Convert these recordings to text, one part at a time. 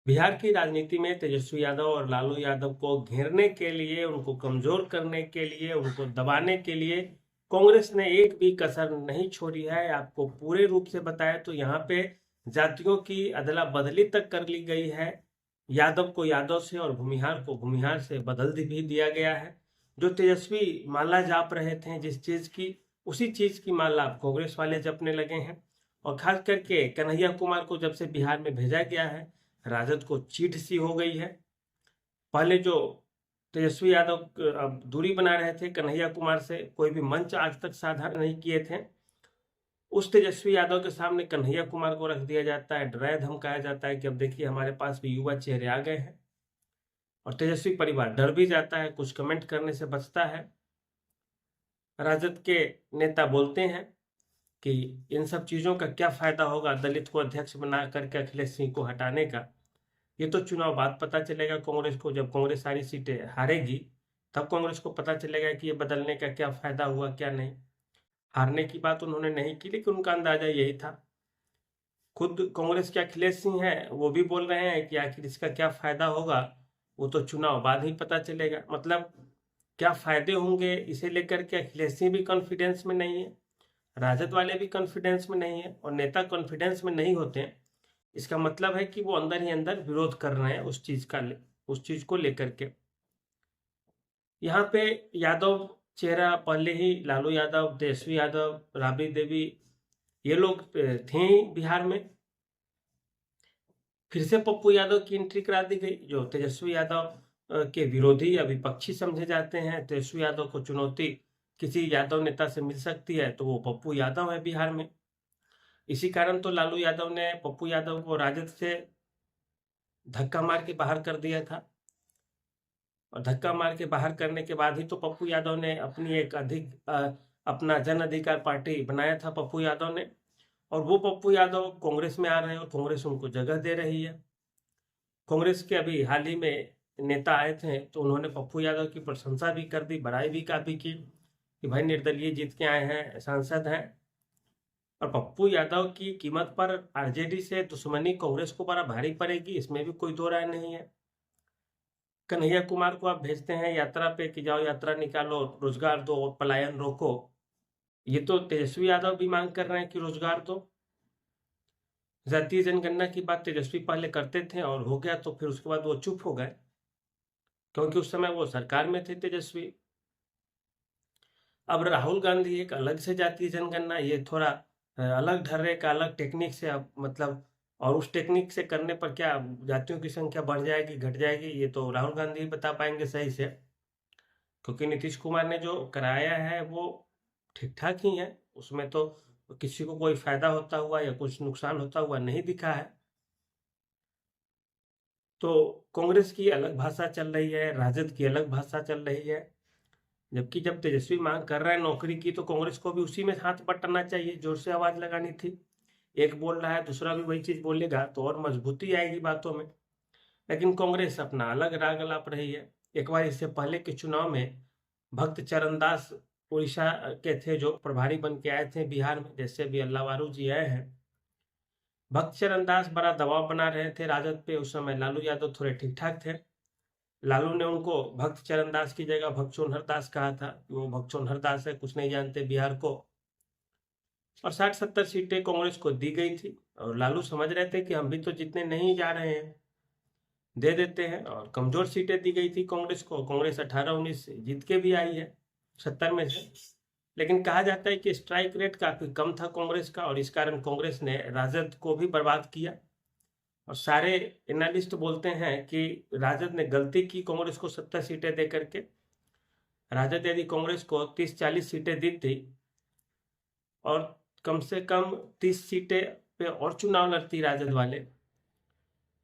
बिहार की राजनीति में तेजस्वी यादव और लालू यादव को घेरने के लिए, उनको कमजोर करने के लिए, उनको दबाने के लिए कांग्रेस ने एक भी कसर नहीं छोड़ी है। आपको पूरे रूप से बताया तो यहाँ पे जातियों की अदला बदली तक कर ली गई है। यादव को यादव से और भूमिहार को भूमिहार से बदल भी दिया गया है। जो तेजस्वी माला जाप रहे थे जिस चीज की, उसी चीज की माला अब कांग्रेस वाले जपने लगे हैं। और खास करके कन्हैया कुमार को जब से बिहार में भेजा गया है, राजद को चीट सी हो गई है। पहले जो तेजस्वी यादव अब दूरी बना रहे थे कन्हैया कुमार से, कोई भी मंच आज तक साझा नहीं किए थे, उस तेजस्वी यादव के सामने कन्हैया कुमार को रख दिया जाता है, डराया धमकाया जाता है कि अब देखिए हमारे पास भी युवा चेहरे आ गए हैं। और तेजस्वी परिवार डर भी जाता है, कुछ कमेंट करने से बचता है। राजद के नेता बोलते हैं कि इन सब चीजों का क्या फायदा होगा दलित को अध्यक्ष बना करके अखिलेश सिंह को हटाने का। ये तो चुनाव बाद पता चलेगा कांग्रेस को, जब कांग्रेस सारी सीटें हारेगी तब कांग्रेस को पता चलेगा कि ये बदलने का क्या फायदा हुआ क्या नहीं। हारने की बात उन्होंने नहीं की, लेकिन उनका अंदाजा यही था। खुद कांग्रेस के अखिलेश सिंह है, वो भी बोल रहे हैं कि आखिर इसका क्या फायदा होगा वो तो चुनाव बाद ही पता चलेगा। मतलब क्या फायदे होंगे इसे लेकर के अखिलेश सिंह भी कॉन्फिडेंस में नहीं है, राजद वाले भी कॉन्फिडेंस में नहीं है। और नेता कॉन्फिडेंस में नहीं होते हैं, इसका मतलब है कि वो अंदर ही अंदर विरोध कर रहे हैं उस चीज को लेकर के। यहाँ पे यादव चेहरा पहले ही लालू यादव, तेजस्वी यादव, राबड़ी देवी, ये लोग थे ही बिहार में। फिर से पप्पू यादव की एंट्री करा दी गई, जो तेजस्वी यादव के विरोधी या विपक्षी समझे जाते हैं। तेजस्वी यादव को चुनौती किसी यादव नेता से मिल सकती है तो वो पप्पू यादव है बिहार में। इसी कारण तो लालू यादव ने पप्पू यादव को राजद से धक्का मार के बाहर कर दिया था। और धक्का मार के बाहर करने के बाद ही तो पप्पू यादव ने अपनी अपना जन अधिकार पार्टी बनाया था पप्पू यादव ने। और वो पप्पू यादव कांग्रेस में आ रहे हैं और कांग्रेस उनको जगह दे रही है। कांग्रेस के अभी हाल ही में नेता आए थे तो उन्होंने पप्पू यादव की प्रशंसा भी कर दी, बड़ाई भी काफी की कि भाई निर्दलीय जीत के आए हैं, सांसद हैं। और पप्पू यादव की कीमत पर आरजेडी से दुश्मनी कांग्रेस को बड़ा भारी पड़ेगी, इसमें भी कोई दो राय नहीं है। कन्हैया कुमार को आप भेजते हैं यात्रा पे कि जाओ यात्रा निकालो, रोजगार दो, पलायन रोको। ये तो तेजस्वी यादव भी मांग कर रहे हैं कि रोजगार दो। जातीय जनगणना की बात तेजस्वी पहले करते थे और हो गया तो फिर उसके बाद वो चुप हो गए, क्योंकि उस समय वो सरकार में थे तेजस्वी। अब राहुल गांधी एक अलग से जातीय जनगणना, ये थोड़ा अलग ढर्रे का, अलग टेक्निक से, अब मतलब, और उस टेक्निक से करने पर क्या जातियों की संख्या बढ़ जाएगी घट जाएगी, ये तो राहुल गांधी ही बता पाएंगे सही से। क्योंकि नीतीश कुमार ने जो कराया है वो ठीक ठाक ही है, उसमें तो किसी को कोई फायदा होता हुआ या कुछ नुकसान होता हुआ नहीं दिखा है। तो कांग्रेस की अलग भाषा चल रही है, राजद की अलग भाषा चल रही है। जबकि जब तेजस्वी मांग कर रहा है नौकरी की तो कांग्रेस को भी उसी में हाथ बटाना चाहिए, जोर से आवाज लगानी थी। एक बोल रहा है दूसरा भी वही चीज बोलेगा तो और मजबूती आएगी बातों में। लेकिन कांग्रेस अपना अलग राग अलाप रही है। एक बार इससे पहले के चुनाव में भक्त चरण दास उड़ीसा के थे, जो प्रभारी बन के आए थे बिहार में, जैसे भी अल्लावारू जी आए हैं। भक्त चरण दास बड़ा दबाव बना रहे थे राजद पे, उस समय लालू यादव थोड़े ठीक ठाक थे। लालू ने उनको भक्त चरण दास की जगह भक्त चोनहर दास कहा था, वो भक्त चोनहर दास है, कुछ नहीं जानते बिहार को। और 60-70 सीटें कांग्रेस को दी गई थी और लालू समझ रहे थे कि हम भी तो जीतने नहीं जा रहे हैं, दे देते हैं। और कमजोर सीटें दी गई थी कांग्रेस को, कांग्रेस 18-19 जीत के भी आई है 70 में से। लेकिन कहा जाता है कि स्ट्राइक रेट काफी कम था कांग्रेस का और इस कारण कांग्रेस ने राजद को भी बर्बाद किया। और सारे एनालिस्ट बोलते हैं कि राजद ने गलती की कांग्रेस को 70 सीटें दे करके। राजद यदि कांग्रेस को 30-40 सीटें दी थी और कम से कम 30 सीटें पे और चुनाव लड़ती राजद वाले,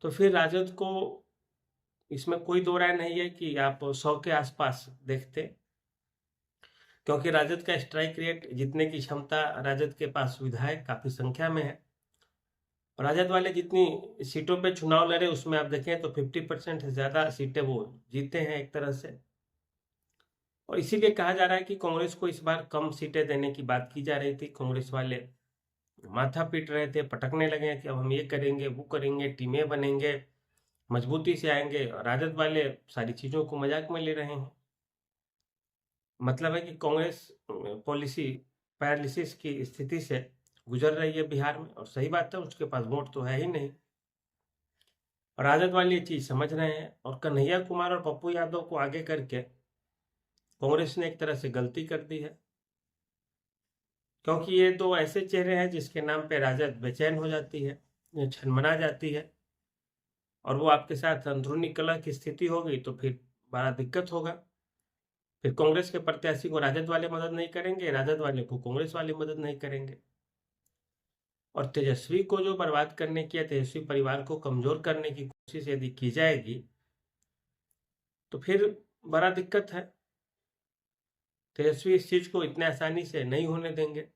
तो फिर राजद को, इसमें कोई दो राय नहीं है कि आप 100 के आसपास देखते। क्योंकि राजद का स्ट्राइक रेट जीतने की क्षमता राजद के पास विधायक काफी संख्या में है। और राजद वाले जितनी सीटों पे चुनाव लड़े उसमें आप देखें तो 50% से ज्यादा सीटें वो जीते हैं एक तरह से। और इसीलिए कहा जा रहा है कि कांग्रेस को इस बार कम सीटें देने की बात की जा रही थी। कांग्रेस वाले माथा पीट रहे थे, पटकने लगे कि अब हम ये करेंगे वो करेंगे, टीमें बनेंगे, मजबूती से आएंगे। राजद वाले सारी चीजों को मजाक में ले रहे हैं। मतलब है कि कांग्रेस पॉलिसी पैरालिसिस की स्थिति से गुजर रही है बिहार में, और सही बात है, उसके पास वोट तो है ही नहीं। और राजद वाले ये चीज समझ रहे हैं, और कन्हैया कुमार और पप्पू यादव को आगे करके कांग्रेस ने एक तरह से गलती कर दी है, क्योंकि ये दो ऐसे चेहरे हैं जिसके नाम पे राजद बेचैन हो जाती है, छनमना जाती है, और वो आपके साथ अंदरूनी कलह की स्थिति हो गई तो फिर बड़ा दिक्कत होगा। फिर कांग्रेस के प्रत्याशी को राजद वाले मदद नहीं करेंगे, राजद वाले को कांग्रेस वाले मदद नहीं करेंगे। और तेजस्वी को जो बर्बाद करने की या तेजस्वी परिवार को कमजोर करने की कोशिश यदि की जाएगी तो फिर बड़ा दिक्कत है। तेजस्वी इस चीज को इतने आसानी से नहीं होने देंगे,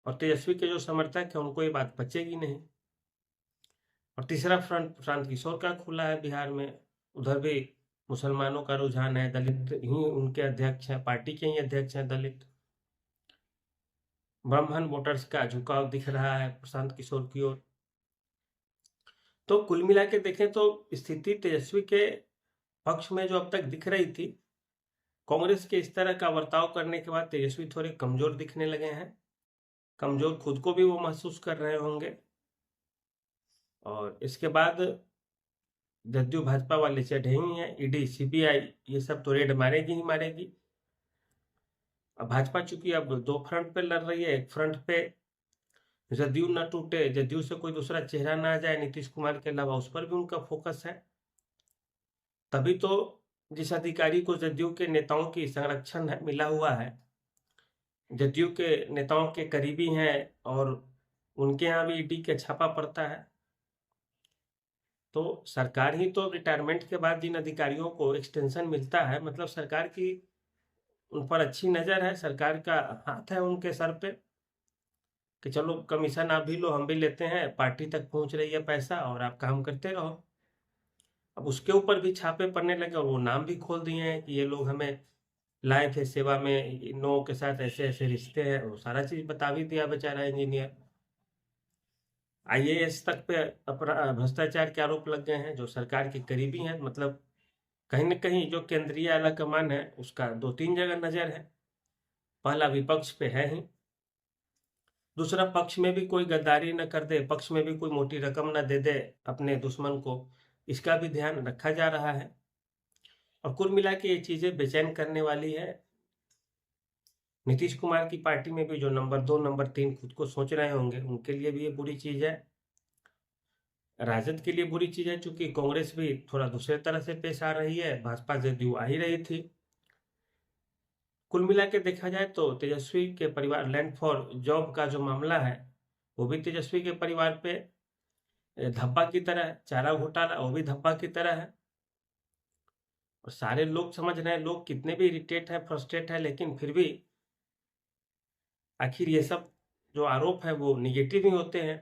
और तेजस्वी के जो समर्थक है उनको ये बात पचेगी नहीं। और तीसरा फ्रंट प्रशांत किशोर का खुला है बिहार में, उधर भी मुसलमानों का रुझान है, दलित ही उनके अध्यक्ष हैं, पार्टी के ही अध्यक्ष हैं दलित। ब्राह्मण वोटर्स का झुकाव दिख रहा है प्रशांत किशोर की ओर। तो कुल मिला के देखें तो स्थिति तेजस्वी के पक्ष में जो अब तक दिख रही थी, कांग्रेस के इस तरह का बर्ताव करने के बाद तेजस्वी थोड़े कमजोर दिखने लगे हैं। कमजोर खुद को भी वो महसूस कर रहे होंगे, और इसके बाद जदयू भाजपा वाले चढ़े ही हैं, ईडी सीबीआई ये सब तो रेड मारेगी ही मारेगी। अब भाजपा चूंकि अब दो फ्रंट पे लड़ रही है, एक फ्रंट पे जदयू न टूटे, जदयू से कोई दूसरा चेहरा ना आ जाए नीतीश कुमार के अलावा, उस पर भी उनका फोकस है। तभी तो जिस अधिकारी को जदयू के नेताओं की संरक्षण मिला हुआ है, जदयू के नेताओं के करीबी हैं, और उनके यहाँ भी ईडी का छापा पड़ता है, तो सरकार ही तो रिटायरमेंट के बाद जिन अधिकारियों को एक्सटेंशन मिलता है, मतलब सरकार की उन पर अच्छी नजर है, सरकार का हाथ है उनके सर पे कि चलो कमीशन आप भी लो, हम भी लेते हैं, पार्टी तक पहुंच रही है पैसा और आप काम करते रहो। अब उसके ऊपर भी छापे पड़ने लगे, और वो नाम भी खोल दिए हैं कि ये लोग हमें लाए थे सेवा में, इन लोगों के साथ ऐसे ऐसे रिश्ते हैं, वो सारा चीज बता भी दिया बेचारा इंजीनियर। आईएएस तक पे भ्रष्टाचार के आरोप लग गए हैं जो सरकार के करीबी हैं। मतलब कहीं न कहीं जो केंद्रीय आला कमान है उसका दो तीन जगह नजर है। पहला विपक्ष पे है ही, दूसरा पक्ष में भी कोई गद्दारी न कर दे, पक्ष में भी कोई मोटी रकम न दे दे अपने दुश्मन को, इसका भी ध्यान रखा जा रहा है। और कुल मिला के ये चीजें बेचैन करने वाली है। नीतीश कुमार की पार्टी में भी जो नंबर 2 नंबर 3 खुद को सोच रहे होंगे, उनके लिए भी ये बुरी चीज है। राजद के लिए बुरी चीज है, चूंकि कांग्रेस भी थोड़ा दूसरे तरह से पेश आ रही है, भाजपा जदयू आ ही रही थी। कुल मिला के देखा जाए तो तेजस्वी के परिवार, लैंड फॉर जॉब का जो मामला है वो भी तेजस्वी के परिवार पे धब्बा की तरह है, चारा घोटाला वो भी धब्बा की तरह है। और सारे लोग समझ रहे हैं, लोग कितने भी इरिटेट है, फ्रस्ट्रेट है, लेकिन फिर भी आखिर ये सब जो आरोप है वो निगेटिव ही होते हैं।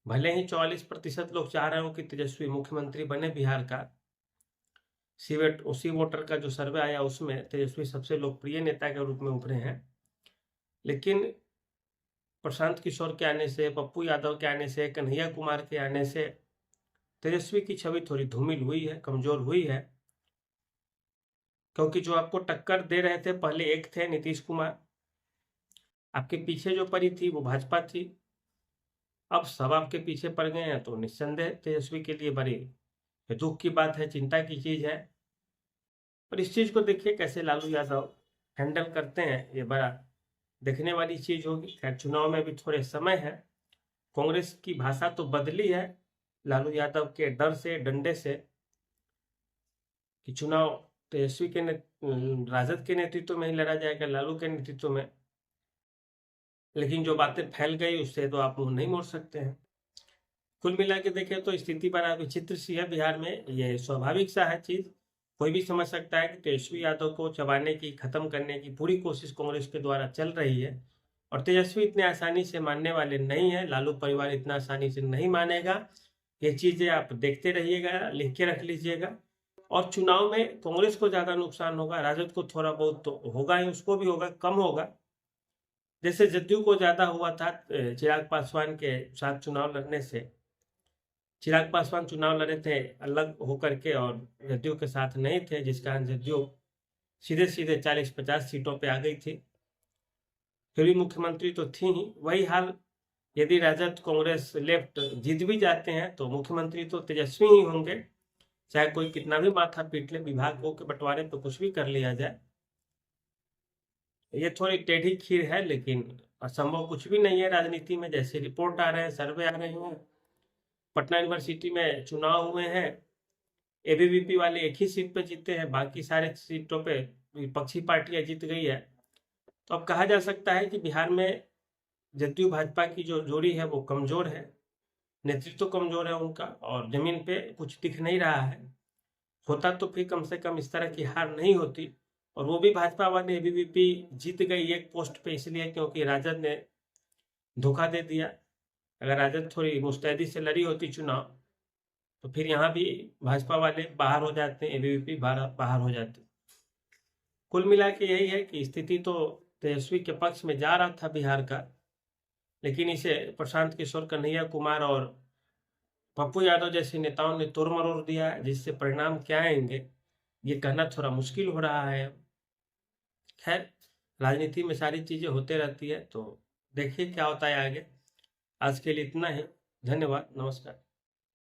भले ही 44% लोग चाह रहे हो कि तेजस्वी मुख्यमंत्री बने बिहार का, सीवेट उसी वोटर का जो सर्वे आया उसमें तेजस्वी सबसे लोकप्रिय नेता के रूप में उभरे हैं, लेकिन प्रशांत किशोर के आने से, पप्पू यादव के आने से, कन्हैया कुमार के आने से तेजस्वी की छवि थोड़ी धूमिल हुई है, कमजोर हुई है। क्योंकि जो आपको टक्कर दे रहे थे पहले, एक थे नीतीश कुमार, आपके पीछे जो पड़ी थी वो भाजपा थी, अब सब आपके पीछे पड़ गए हैं, तो निस्संदेह तेजस्वी के लिए बड़ी दुख की बात है, चिंता की चीज है। और इस चीज को देखिए कैसे लालू यादव हैंडल करते हैं, ये बड़ा देखने वाली चीज होगी। खैर चुनाव में भी थोड़े समय है, कांग्रेस की भाषा तो बदली है लालू यादव के डर से, डंडे से, कि चुनाव तेजस्वी के राजद के नेतृत्व में ही लड़ा जाएगा, लालू के नेतृत्व में। लेकिन जो बातें फैल गई उससे तो आप मुंह नहीं मोड़ सकते हैं। कुल मिला के देखें तो स्थिति बड़ा विचित्र सी है बिहार में। ये स्वाभाविक सा है चीज, कोई भी समझ सकता है कि तेजस्वी यादव को चबाने की, खत्म करने की पूरी कोशिश कांग्रेस के द्वारा चल रही है, और तेजस्वी इतने आसानी से मानने वाले नहीं है, लालू परिवार इतना आसानी से नहीं मानेगा। ये चीजें आप देखते रहिएगा, लिख के रख लीजिएगा। और चुनाव में कांग्रेस को ज्यादा नुकसान होगा, राजद को थोड़ा बहुत तो होगा ही, उसको भी होगा, कम होगा। जैसे जदयू को ज्यादा हुआ था चिराग पासवान के साथ चुनाव लड़ने से, चिराग पासवान चुनाव लड़े थे अलग होकर के और जदयू के साथ नहीं थे, जिस कारण जदयू सीधे सीधे 40-50 सीटों पे आ गई थी। फिर भी मुख्यमंत्री तो थी ही। वही हाल यदि राजद कांग्रेस लेफ्ट जीत भी जाते हैं तो मुख्यमंत्री तो तेजस्वी ही होंगे, चाहे कोई कितना भी माथा पीट ले, विभागों के बंटवारे पे कुछ भी कर लिया जाए। ये थोड़ी टेढ़ी खीर है, लेकिन असंभव कुछ भी नहीं है राजनीति में। जैसे रिपोर्ट आ रहे हैं, सर्वे आ रहे हैं, पटना यूनिवर्सिटी में चुनाव हुए हैं, एबीवीपी वाले एक ही सीट पे जीते हैं, बाकी सारे सीटों पे विपक्षी पार्टियां जीत गई है। तो अब कहा जा सकता है कि बिहार में जदयू भाजपा की जो जोड़ी है वो कमजोर है, नेतृत्व कमजोर है उनका, और जमीन पे कुछ दिख नहीं रहा है। होता तो फिर कम से कम इस तरह की हार नहीं होती, और वो भी भाजपा वाले एबीवीपी जीत गई एक पोस्ट पे इसलिए क्योंकि राजद ने धोखा दे दिया। अगर राजद थोड़ी मुस्तैदी से लड़ी होती चुनाव तो फिर यहाँ भी भाजपा वाले बाहर हो जाते, एबीवीपी बाहर हो जाते। कुल मिला के यही है कि स्थिति तो तेजस्वी के पक्ष में जा रहा था बिहार का, लेकिन इसे प्रशांत किशोर कन्हैया कुमार और पप्पू यादव जैसे नेताओं ने तोड़ मरोड़ दिया, जिससे परिणाम क्या आएंगे ये कहना थोड़ा मुश्किल हो रहा है। खैर, राजनीति में सारी चीजें होते रहती है, तो देखिए क्या होता है आगे। आज के लिए इतना ही। धन्यवाद, नमस्कार।